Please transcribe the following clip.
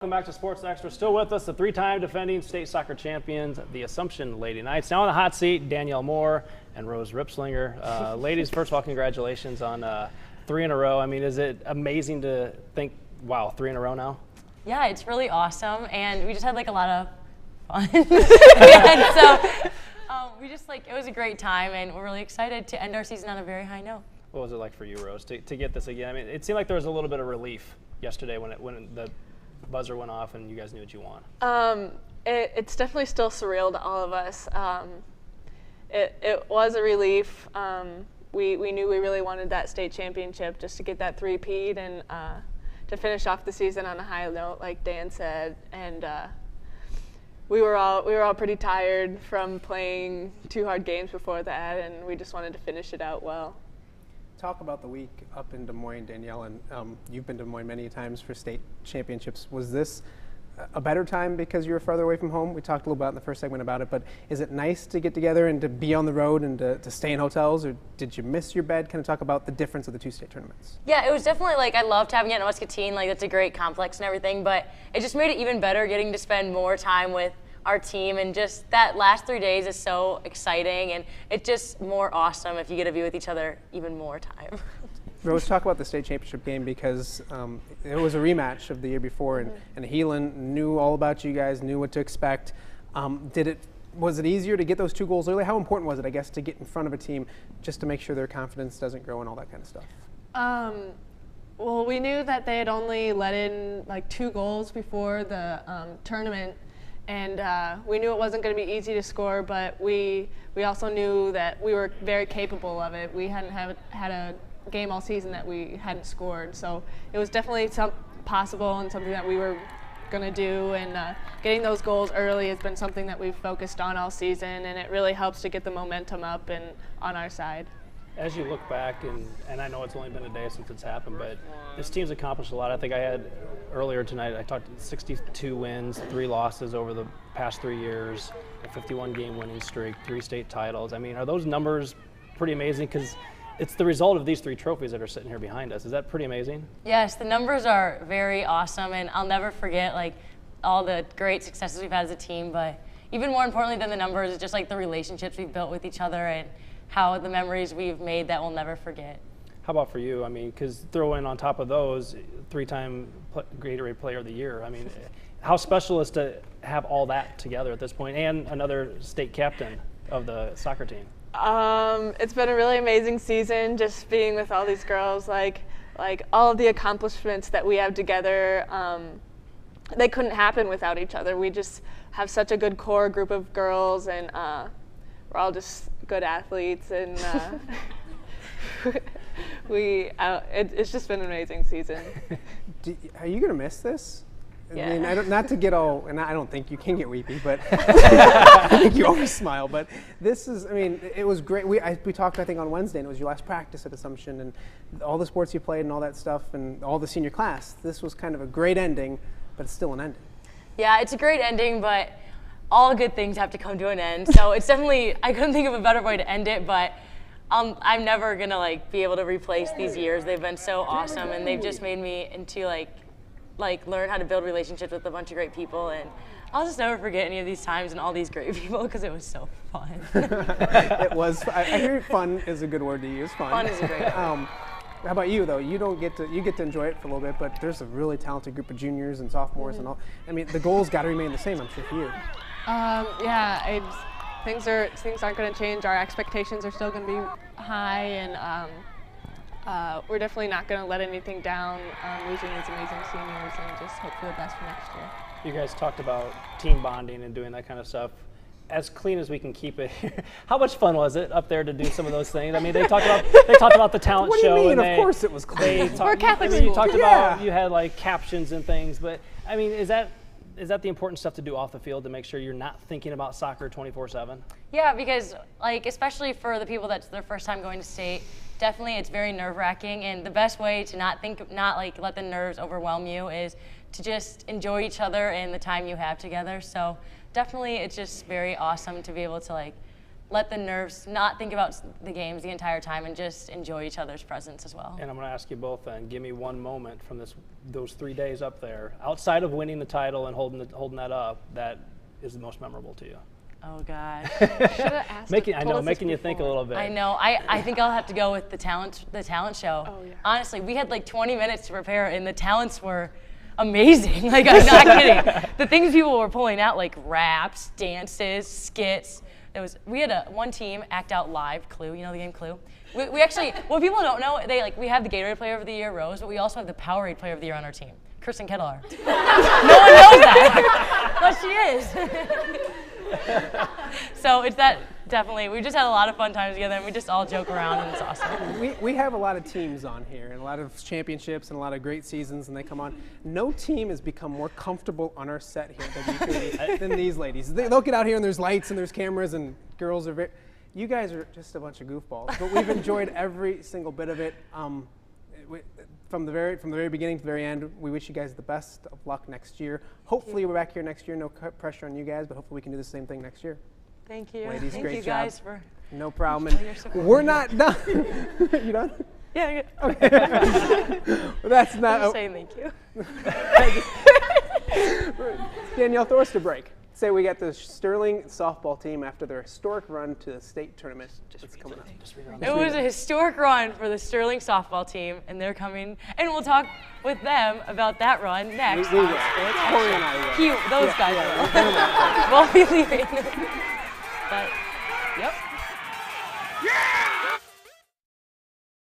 Welcome back to Sports Extra. Still with us, the three-time defending state soccer champions, the Assumption Lady Knights. Now on the hot seat, Danielle Moore and Rose Ripslinger. Ladies, first of all, congratulations on 3 in a row. I mean, is it amazing to think, wow, 3 in a row now? Yeah, it's really awesome, and we just had like a lot of fun. And so we just it was a great time, and we're really excited to end our season on a very high note. What was it like for you, Rose, to get this again? I mean, it seemed like there was a little bit of relief yesterday when the buzzer went off and you guys knew what you won. It's definitely still surreal to all of us. It was a relief. We knew we really wanted that state championship just to get that three-peat and to finish off the season on a high note, like Dan said. And we were all pretty tired from playing 2 hard games before that, and we just wanted to finish it out well. Talk about the week up in Des Moines, Danielle, and you've been to Des Moines many times for state championships. Was this a better time because you were farther away from home? We talked a little about in the first segment about it, but is it nice to get together and to be on the road and to stay in hotels, or did you miss your bed? Kind of talk about the difference of the 2 state tournaments. Yeah, it was definitely I loved having it in Muscatine. It's a great complex and everything, but it just made it even better getting to spend more time with our team, and just that last 3 days is so exciting, and it's just more awesome if you get to be with each other even more time. Rose, talk about the state championship game, because it was a rematch of the year before, and Heelan knew all about you guys, knew what to expect. Was it easier to get those 2 goals early? How important was it, I guess, to get in front of a team just to make sure their confidence doesn't grow and all that kind of stuff? Well, we knew that they had only let in 2 goals before the tournament. And we knew it wasn't going to be easy to score, but we also knew that we were very capable of it. We hadn't had a game all season that we hadn't scored, so it was definitely possible and something that we were going to do. And getting those goals early has been something that we've focused on all season, and it really helps to get the momentum up and on our side. As you look back, and I know it's only been a day since it's happened, but this team's accomplished a lot. I think I had earlier tonight, I talked 62 wins, 3 losses over the past 3 years, a 51-game winning streak, 3 state titles. I mean, are those numbers pretty amazing? Because it's the result of these 3 trophies that are sitting here behind us. Is that pretty amazing? Yes, the numbers are very awesome, and I'll never forget all the great successes we've had as a team. But even more importantly than the numbers is just the relationships we've built with each other and how the memories we've made that we'll never forget. How about for you? I mean, because throw in on top of those, 3-time Gatorade Player of the Year. I mean, how special is to have all that together at this point, and another state captain of the soccer team? It's been a really amazing season, just being with all these girls. Like all of the accomplishments that we have together, they couldn't happen without each other. We just have such a good core group of girls, and we're all just good athletes, and it's just been an amazing season. Are you going to miss this? Yeah. I mean, not to get all, and I don't think you can get weepy, but I think you always smile. But this is, I mean, it was great. We talked, I think, on Wednesday, and it was your last practice at Assumption, and all the sports you played and all that stuff, and all the senior class. This was kind of a great ending, but it's still an ending. Yeah, it's a great ending, but all good things have to come to an end. So it's definitely, I couldn't think of a better way to end it, but I'm never gonna be able to replace these years. They've been so awesome, and they've just made me into learn how to build relationships with a bunch of great people, and I'll just never forget any of these times and all these great people, because it was so fun. It was. I hear fun is a good word to use. Fun is a great word. How about you, though? You get to enjoy it for a little bit, but there's a really talented group of juniors and sophomores and all. I mean, the goals got to remain the same, I'm sure, for you. Yeah, things aren't going to change. Our expectations are still going to be high, and we're definitely not going to let anything down, losing these amazing seniors, and just hope for the best for next year. You guys talked about team bonding and doing that kind of stuff. As clean as we can keep it here, how much fun was it up there to do some of those things? I mean, they talked about the talent what do show. You mean? And of course it was clean. We're Catholic You school. talked Yeah. about, you had captions and things, but I mean, is that the important stuff to do off the field to make sure you're not thinking about soccer 24/7? Yeah, because especially for the people that's their first time going to state, definitely it's very nerve-wracking, and the best way to not let the nerves overwhelm you is to just enjoy each other and the time you have together. So definitely it's just very awesome to be able to let the nerves, not think about the games the entire time, and just enjoy each other's presence as well. And I'm going to ask you both then, give me one moment from those 3 days up there, outside of winning the title and holding that up, that is the most memorable to you. Oh God. Making you think a little bit. I know. I think I'll have to go with the talent show. Oh, yeah. Honestly, we had like 20 minutes to prepare, and the talents were amazing. Like, I'm not kidding. The things people were pulling out, like raps, dances, skits. We had one team act out live, Clue. You know the game Clue? We actually, what people don't know, we have the Gatorade Player of the Year, Rose, but we also have the Powerade Player of the Year on our team, Kirsten Kettler. No one knows that, but she is. So it's that, definitely. We just had a lot of fun times together, and we just all joke around, and it's awesome. We have a lot of teams on here, and a lot of championships, and a lot of great seasons, and they come on. No team has become more comfortable on our set here than these ladies. They'll get out here, and there's lights, and there's cameras, and girls are very. You guys are just a bunch of goofballs, but we've enjoyed every single bit of it. From the very beginning to the very end, we wish you guys the best of luck next year. Hopefully we're back here next year. No pressure on you guys, but hopefully we can do the same thing next year. Thank you. Ladies, Thank great you job. guys for. No problem. And we're not done. You done? Yeah. Okay. Well, that's not. I'm saying thank you. Danielle, throw us to break. Say we got the Sterling softball team after their historic run to the state tournament. It's coming up. It was a historic run for the Sterling softball team, and they're coming, and we'll talk with them about that run next. We will. Corey and I will. Cute, those guys will. We'll be leaving. But, yep.